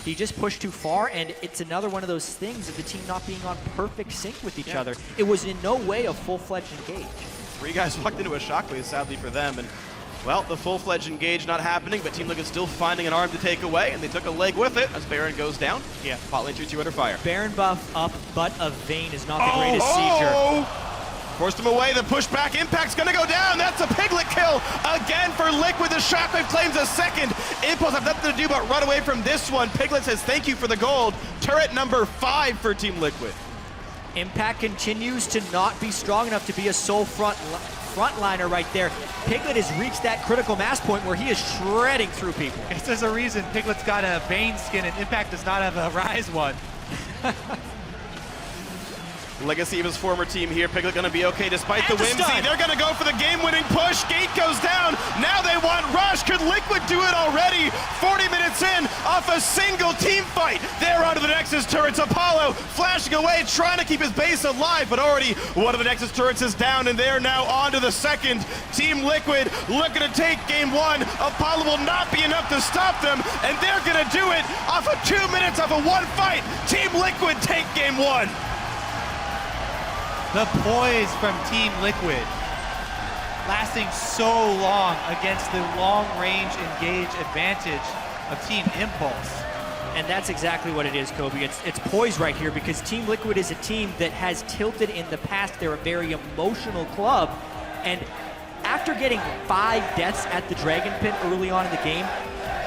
he just pushed too far, and it's another one of those things of the team not being on perfect sync with each other. It was in no way a full-fledged engage. 3 guys walked into a shockwave, sadly for them, and well, the full-fledged engage not happening, but Team Liquid still finding an arm to take away, and they took a leg with it as Baron goes down. Yeah. Bot lane 2-2 under fire. Baron buff up, but a Vayne is not the greatest sieger. Forced him away, the pushback, Impact's gonna go down, that's a Piglet kill again for Liquid, the Shockwave claims a second. Impulse have nothing to do but run away from this one. Piglet says thank you for the gold. Turret number 5 for Team Liquid. Impact continues to not be strong enough to be a sole frontliner right there. Piglet has reached that critical mass point where he is shredding through people. There's a reason Piglet's got a Vayne skin and Impact does not have a Ryze one. Legacy of his former team here. Piglet gonna be okay despite And the whimsy. stun. They're gonna go for the game-winning push. Gate goes down. Now they want Rush. Could Liquid do it already? 40 minutes in off a single team fight. They're onto the Nexus turrets. Apollo flashing away, trying to keep his base alive, but already one of the Nexus turrets is down, and they're now onto the second. Team Liquid looking to take game 1. Apollo will not be enough to stop them, and they're gonna do it off of 2 minutes off of 1 fight. Team Liquid take game 1. The poise from Team Liquid, lasting so long against the long-range engage advantage of Team Impulse. And that's exactly what it is, Kobe. It's poise right here because Team Liquid is a team that has tilted in the past. They're a very emotional club. And after getting 5 deaths at the Dragon Pit early on in the game,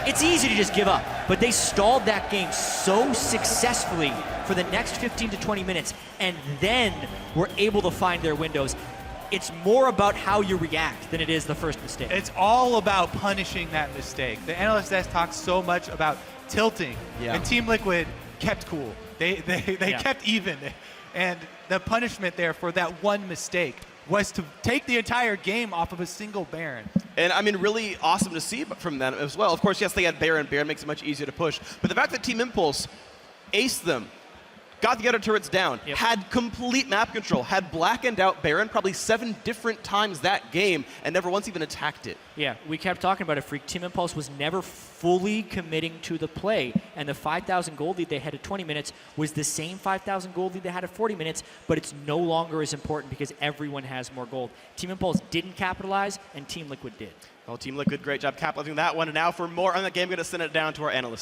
it's easy to just give up. But they stalled that game so successfully for the next 15 to 20 minutes, and then were able to find their windows. It's more about how you react than it is the first mistake. It's all about punishing that mistake. The analyst desk talks so much about tilting, and Team Liquid kept cool. They kept even, and the punishment there for that one mistake was to take the entire game off of a single Baron. And I mean, really awesome to see from them as well. Of course, yes, they had Baron. Baron makes it much easier to push. But the fact that Team Impulse aced them, got the other turrets down, had complete map control, had blackened out Baron probably 7 different times that game, and never once even attacked it. Yeah, we kept talking about it, Phreak. Team Impulse was never fully committing to the play, and the 5,000 gold lead they had at 20 minutes was the same 5,000 gold lead they had at 40 minutes, but it's no longer as important because everyone has more gold. Team Impulse didn't capitalize, and Team Liquid did. Well, Team Liquid, great job capitalizing that one. And now for more on the game, I'm going to send it down to our analyst.